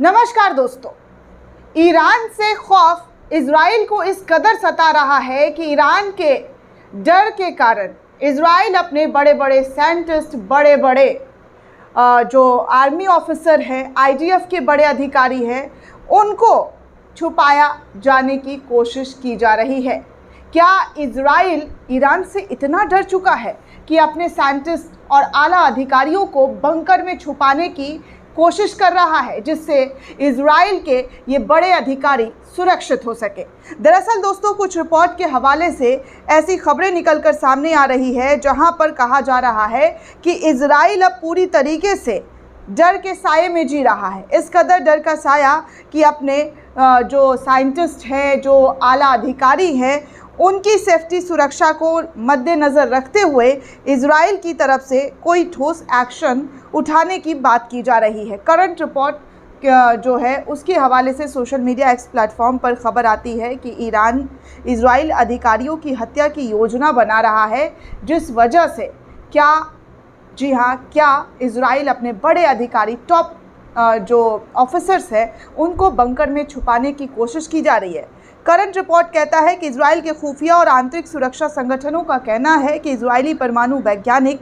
नमस्कार दोस्तों। ईरान से खौफ इजराइल को इस कदर सता रहा है कि ईरान के डर के कारण इजराइल अपने बड़े बड़े साइंटिस्ट, बड़े बड़े जो आर्मी ऑफिसर हैं, आईडीएफ के बड़े अधिकारी हैं, उनको छुपाया जाने की कोशिश की जा रही है। क्या इजराइल ईरान से इतना डर चुका है कि अपने साइंटिस्ट और आला अधिकारियों को बंकर में छुपाने की कोशिश कर रहा है, जिससे इजराइल के ये बड़े अधिकारी सुरक्षित हो सके? दरअसल दोस्तों, कुछ रिपोर्ट के हवाले से ऐसी खबरें निकलकर सामने आ रही है जहां पर कहा जा रहा है कि इजराइल अब पूरी तरीके से डर के साये में जी रहा है। इस कदर डर का साया कि अपने जो साइंटिस्ट हैं, जो आला अधिकारी हैं, उनकी सेफ्टी सुरक्षा को मद्देनज़र रखते हुए इजराइल की तरफ से कोई ठोस एक्शन उठाने की बात की जा रही है। करंट रिपोर्ट जो है उसके हवाले से सोशल मीडिया एक्स प्लेटफॉर्म पर खबर आती है कि ईरान इजराइल अधिकारियों की हत्या की योजना बना रहा है, जिस वजह से क्या इजराइल अपने बड़े अधिकारी, टॉप जो ऑफिसर्स हैं, उनको बंकर में छुपाने की कोशिश की जा रही है। करंट रिपोर्ट कहता है कि इजराइल के खुफिया और आंतरिक सुरक्षा संगठनों का कहना है कि इजरायली परमाणु वैज्ञानिक,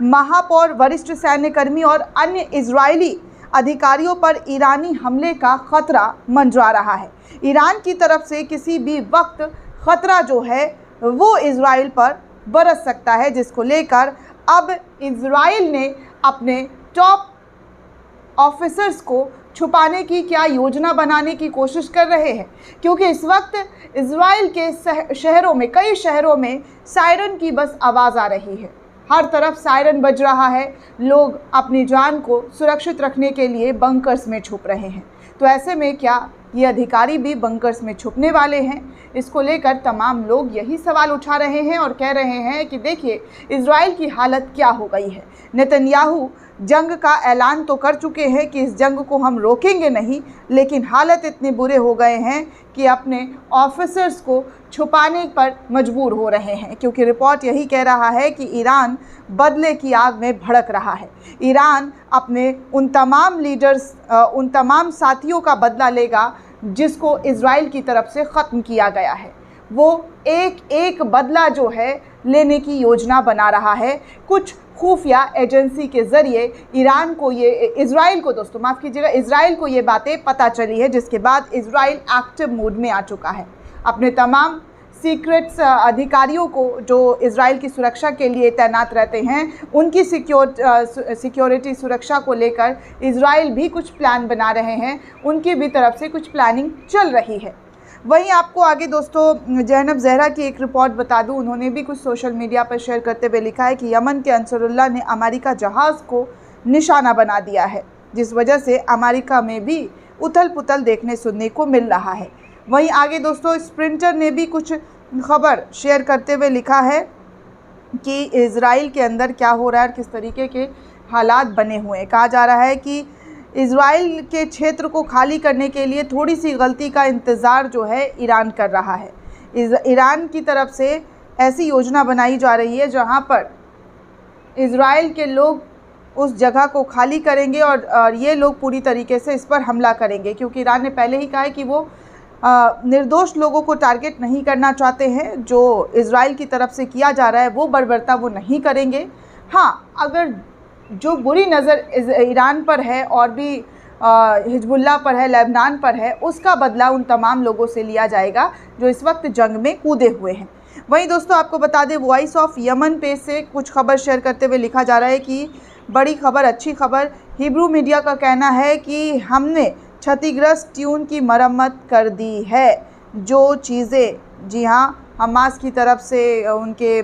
महापौर, वरिष्ठ सैन्यकर्मी और अन्य इजरायली अधिकारियों पर ईरानी हमले का खतरा मंडरा रहा है। ईरान की तरफ से किसी भी वक्त खतरा जो है वो इजराइल पर बरस सकता है, जिसको लेकर अब इजराइल ने अपने टॉप ऑफिसर्स को छुपाने की क्या योजना बनाने की कोशिश कर रहे हैं, क्योंकि इस वक्त इजराइल के शहरों में, कई शहरों में सायरन की बस आवाज़ आ रही है। हर तरफ सायरन बज रहा है। लोग अपनी जान को सुरक्षित रखने के लिए बंकर्स में छुप रहे हैं। तो ऐसे में क्या ये अधिकारी भी बंकर्स में छुपने वाले हैं? इसको लेकर तमाम लोग यही सवाल उठा रहे हैं और कह रहे हैं कि देखिए इजराइल की हालत क्या हो गई है। नेतन्याहू जंग का ऐलान तो कर चुके हैं कि इस जंग को हम रोकेंगे नहीं, लेकिन हालत इतने बुरे हो गए हैं कि अपने ऑफिसर्स को छुपाने पर मजबूर हो रहे हैं, क्योंकि रिपोर्ट यही कह रहा है कि ईरान बदले की आग में भड़क रहा है। ईरान अपने उन तमाम लीडर्स, उन तमाम साथियों का बदला लेगा जिसको इजराइल की तरफ से ख़त्म किया गया है। वो एक एक बदला जो है लेने की योजना बना रहा है। कुछ खुफिया एजेंसी के ज़रिए इजराइल को ये बातें पता चली है, जिसके बाद इजराइल एक्टिव मोड में आ चुका है। अपने तमाम सीक्रेट्स अधिकारियों को जो इजराइल की सुरक्षा के लिए तैनात रहते हैं, उनकी सिक्योरिटी सुरक्षा को लेकर इजराइल भी कुछ प्लान बना रहे हैं। उनकी भी तरफ से कुछ प्लानिंग चल रही है। वहीं आपको आगे दोस्तों ज़ैनब ज़हरा की एक रिपोर्ट बता दूं। उन्होंने भी कुछ सोशल मीडिया पर शेयर करते हुए लिखा है कि यमन के अंसरुल्लाह ने अमेरिका जहाज़ को निशाना बना दिया है, जिस वजह से अमेरिका में भी उथल पुथल देखने सुनने को मिल रहा है। वहीं आगे दोस्तों स्प्रिंटर ने भी कुछ खबर शेयर करते हुए लिखा है कि इजराइल के अंदर क्या हो रहा है और किस तरीके के हालात बने हुए हैं। कहा जा रहा है कि इजराइल के क्षेत्र को खाली करने के लिए थोड़ी सी गलती का इंतज़ार जो है ईरान कर रहा है। ईरान की तरफ से ऐसी योजना बनाई जा रही है जहां पर इजराइल के लोग उस जगह को खाली करेंगे और ये लोग पूरी तरीके से इस पर हमला करेंगे, क्योंकि ईरान ने पहले ही कहा है कि वो निर्दोष लोगों को टारगेट नहीं करना चाहते हैं। जो इजराइल की तरफ से किया जा रहा है वो बर्बरता वो नहीं करेंगे। हाँ, अगर जो बुरी नज़र ईरान पर है और भी हिजबुल्लाह पर है, लेबनान पर है, उसका बदला उन तमाम लोगों से लिया जाएगा जो इस वक्त जंग में कूदे हुए हैं। वहीं दोस्तों आपको बता दें, वॉइस ऑफ यमन पेज से कुछ खबर शेयर करते हुए लिखा जा रहा है कि बड़ी खबर, अच्छी खबर। हिब्रू मीडिया का कहना है कि हमने क्षतिग्रस्त ट्यून की मरम्मत कर दी है। जो चीज़ें, जी हाँ, हमास की तरफ से उनके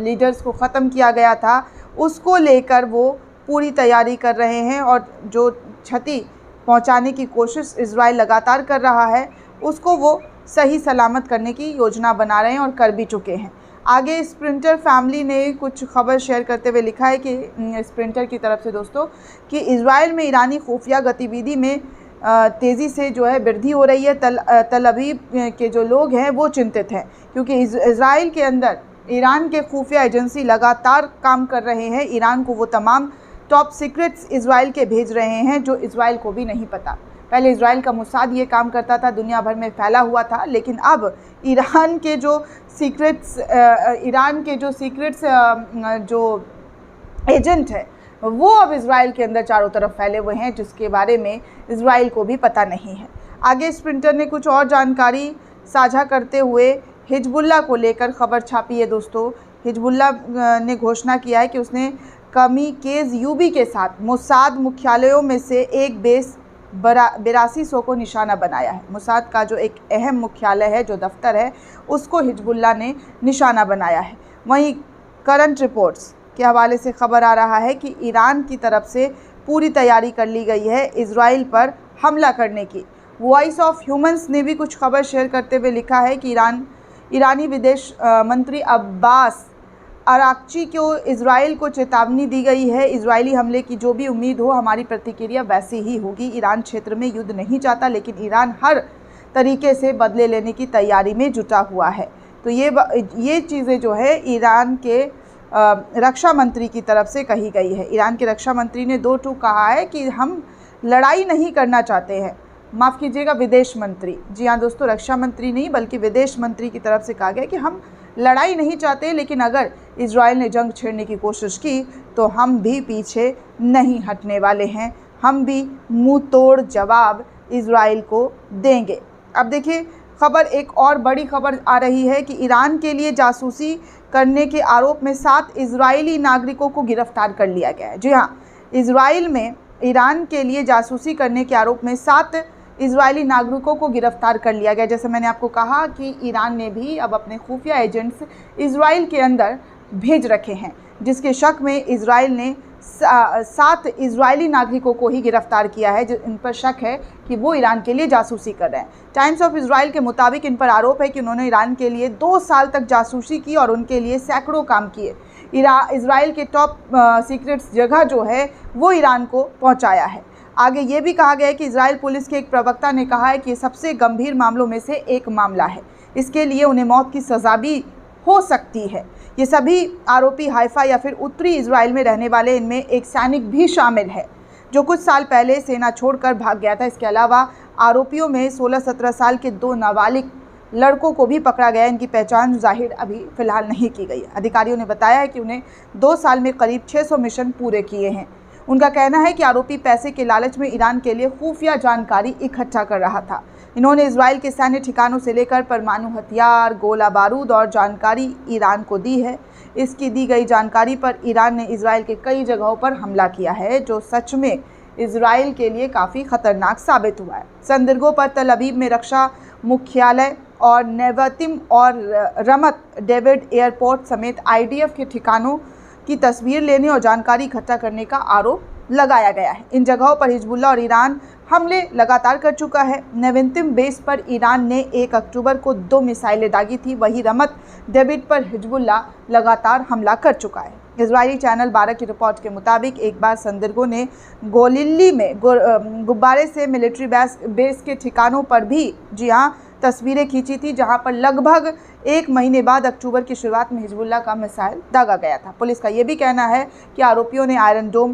लीडर्स को ख़त्म किया गया था, उसको लेकर वो पूरी तैयारी कर रहे हैं और जो क्षति पहुंचाने की कोशिश इजराइल लगातार कर रहा है, उसको वो सही सलामत करने की योजना बना रहे हैं और कर भी चुके हैं। आगे स्प्रिंटर फैमिली ने कुछ खबर शेयर करते हुए लिखा है कि स्प्रिंटर की तरफ से दोस्तों कि इजराइल में ईरानी खुफिया गतिविधि में तेज़ी से जो है वृद्धि हो रही है। तल अवीव के जो लोग हैं वो चिंतित हैं, क्योंकि इजराइल के अंदर ईरान के खुफिया एजेंसी लगातार काम कर रहे हैं। ईरान को वो तमाम टॉप सीक्रेट्स इजराइल के भेज रहे हैं जो इजराइल को भी नहीं पता। पहले इजराइल का मोसाद ये काम करता था, दुनिया भर में फैला हुआ था, लेकिन अब ईरान के जो सीक्रेट्स जो एजेंट है वो अब इजराइल के अंदर चारों तरफ फैले हुए हैं, जिसके बारे में इजराइल को भी पता नहीं है। आगे स्प्रिंटर ने कुछ और जानकारी साझा करते हुए हिजबुल्लाह को लेकर खबर छापी है दोस्तों। हिजबुल्लाह ने घोषणा किया है कि उसने कमीकेज यूबी के साथ मोसाद मुख्यालयों में से एक बेस 8200 को निशाना बनाया है। मोसाद का जो एक अहम मुख्यालय है, जो दफ्तर है, उसको हिजबुल्लाह ने निशाना बनाया है। वहीं करंट रिपोर्ट्स के हवाले से खबर आ रहा है कि ईरान की तरफ से पूरी तैयारी कर ली गई है इजराइल पर हमला करने की। वॉइस ऑफ ह्यूमंस ने भी कुछ खबर शेयर करते हुए लिखा है कि ईरानी विदेश मंत्री अब्बास अराक्ची को इजराइल को चेतावनी दी गई है, इजरायली हमले की जो भी उम्मीद हो, हमारी प्रतिक्रिया वैसी ही होगी। ईरान क्षेत्र में युद्ध नहीं चाहता, लेकिन ईरान हर तरीके से बदले लेने की तैयारी में जुटा हुआ है। तो ये चीज़ें जो है ईरान के रक्षा मंत्री की तरफ से कही गई है। ईरान के रक्षा मंत्री ने दो टूक कहा है कि हम लड़ाई नहीं करना चाहते हैं। माफ़ कीजिएगा, विदेश मंत्री, जी हाँ दोस्तों, रक्षा मंत्री नहीं बल्कि विदेश मंत्री की तरफ से कहा गया कि हम लड़ाई नहीं चाहते, लेकिन अगर इजराइल ने जंग छेड़ने की कोशिश की तो हम भी पीछे नहीं हटने वाले हैं, हम भी मुंह तोड़ जवाब इजराइल को देंगे। अब देखिए, खबर एक और बड़ी खबर आ रही है कि ईरान के लिए जासूसी करने के आरोप में 7 इजरायली नागरिकों को गिरफ्तार कर लिया गया है। जी हाँ, इजराइल में ईरान के लिए जासूसी करने के आरोप में 7 इजरायली नागरिकों को गिरफ्तार कर लिया गया। जैसे मैंने आपको कहा कि ईरान ने भी अब अपने खुफिया एजेंट्स इजराइल के अंदर भेज रखे हैं, जिसके शक में इजराइल ने 7 इजरायली नागरिकों को ही गिरफ्तार किया है, इन पर शक है कि वो ईरान के लिए जासूसी कर रहे हैं। टाइम्स ऑफ इजराइल के मुताबिक इन पर आरोप है कि उन्होंने ईरान के लिए 2 साल तक जासूसी की और उनके लिए सैकड़ों काम किए। इजराइल के टॉप सीक्रेट्स जगह जो है वो ईरान को पहुंचाया है। आगे ये भी कहा गया है कि इजराइल पुलिस के एक प्रवक्ता ने कहा है कि ये सबसे गंभीर मामलों में से एक मामला है, इसके लिए उन्हें मौत की सज़ा भी हो सकती है। ये सभी आरोपी हाइफा या फिर उत्तरी इजराइल में रहने वाले, इनमें एक सैनिक भी शामिल है जो कुछ साल पहले सेना छोड़कर भाग गया था। इसके अलावा आरोपियों में 16-17 साल के 2 नाबालिग लड़कों को भी पकड़ा गया। इनकी पहचान जाहिर अभी फ़िलहाल नहीं की गई। अधिकारियों ने बताया है कि उन्हें 2 साल में करीब 600 मिशन पूरे किए हैं। उनका कहना है कि आरोपी पैसे के लालच में ईरान के लिए खुफिया जानकारी इकट्ठा कर रहा था। इन्होंने इजराइल के सैन्य ठिकानों से लेकर परमाणु हथियार, गोला बारूद और जानकारी ईरान को दी है। इसकी दी गई जानकारी पर ईरान ने इजराइल के कई जगहों पर हमला किया है, जो सच में इजराइल के लिए काफ़ी ख़तरनाक साबित हुआ है। संदिग्धों पर तल अबीब में रक्षा मुख्यालय और नेवतिम और रमत डेविड एयरपोर्ट समेत IDF के ठिकानों की तस्वीर लेने और जानकारी इकट्ठा करने का आरोप लगाया गया है। इन जगहों पर हिजबुल्लाह और ईरान हमले लगातार कर चुका है। नेवतिम बेस पर ईरान ने 1 अक्टूबर को 2 मिसाइलें दागी थी। वहीं रमत डेविड पर हिजबुल्लाह लगातार हमला कर चुका है। इजरायली चैनल 12 की रिपोर्ट के मुताबिक एक बार संदिग्धों ने गोलिल्ली में गुब्बारे से मिलिट्री बेस के ठिकानों पर भी, जी हाँ, तस्वीरें खींची थी, जहां पर लगभग 1 महीने बाद अक्टूबर की शुरुआत में हिजबुल्लाह का मिसाइल दागा गया था। पुलिस का ये भी कहना है कि आरोपियों ने आयरन डोम,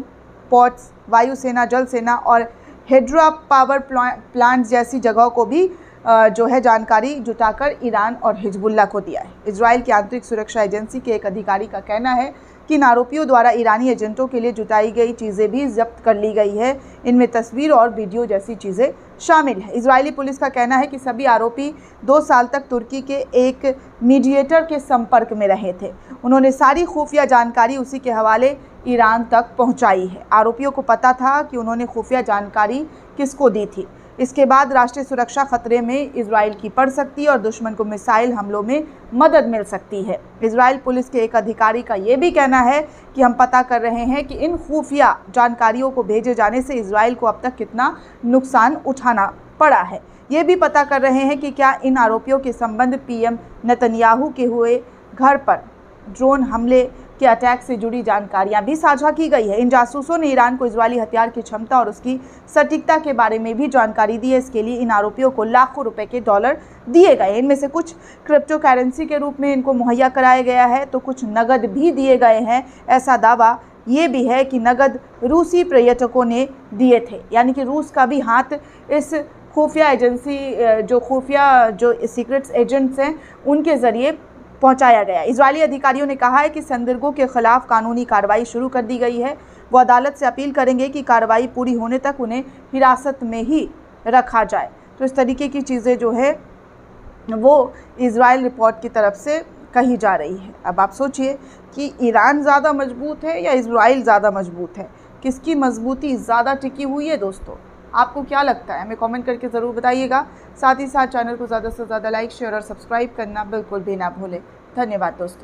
पोर्ट्स, वायुसेना, जल सेना और हेड्रा पावर प्लांट जैसी जगहों को भी जो है जानकारी जुटाकर ईरान और हिजबुल्लाह को दिया है। इजराइल की आंतरिक सुरक्षा एजेंसी के एक अधिकारी का कहना है कि इन आरोपियों द्वारा ईरानी एजेंटों के लिए जुटाई गई चीज़ें भी जब्त कर ली गई है। इनमें तस्वीर और वीडियो जैसी चीज़ें शामिल है। इजरायली पुलिस का कहना है कि सभी आरोपी 2 साल तक तुर्की के एक मीडिएटर के संपर्क में रहे थे। उन्होंने सारी खुफिया जानकारी उसी के हवाले ईरान तक पहुंचाई है। आरोपियों को पता था कि उन्होंने खुफिया जानकारी किसको दी थी। इसके बाद राष्ट्रीय सुरक्षा खतरे में इजराइल की पड़ सकती है और दुश्मन को मिसाइल हमलों में मदद मिल सकती है। इजराइल पुलिस के एक अधिकारी का ये भी कहना है कि हम पता कर रहे हैं कि इन खुफिया जानकारियों को भेजे जाने से इजराइल को अब तक कितना नुकसान उठाना पड़ा है। ये भी पता कर रहे हैं कि क्या इन आरोपियों के संबंध PM नेतन्याहू के हुए घर पर ड्रोन हमले के अटैक से जुड़ी जानकारियां भी साझा की गई है। इन जासूसों ने ईरान को इजरायली हथियार की क्षमता और उसकी सटीकता के बारे में भी जानकारी दी है। इसके लिए इन आरोपियों को लाखों रुपए के डॉलर दिए गए। इनमें से कुछ क्रिप्टो करेंसी के रूप में इनको मुहैया कराया गया है, तो कुछ नगद भी दिए गए हैं। ऐसा दावा ये भी है कि नगद रूसी पर्यटकों ने दिए थे, यानी कि रूस का भी हाथ इस खुफिया एजेंसी जो सीक्रेट्स एजेंट्स हैं उनके ज़रिए पहुंचाया गया। इजरायली अधिकारियों ने कहा है कि संदिग्धों के खिलाफ कानूनी कार्रवाई शुरू कर दी गई है। वो अदालत से अपील करेंगे कि कार्रवाई पूरी होने तक उन्हें हिरासत में ही रखा जाए। तो इस तरीके की चीज़ें जो है वो इजराइल रिपोर्ट की तरफ से कही जा रही है। अब आप सोचिए कि ईरान ज़्यादा मजबूत है या इजराइल ज़्यादा मजबूत है, किसकी मजबूती ज़्यादा टिकी हुई है दोस्तों? आपको क्या लगता है? हमें कमेंट करके ज़रूर बताइएगा। साथ ही साथ चैनल को ज़्यादा से ज़्यादा लाइक, शेयर और सब्सक्राइब करना बिल्कुल भी ना भूलें। धन्यवाद दोस्तों।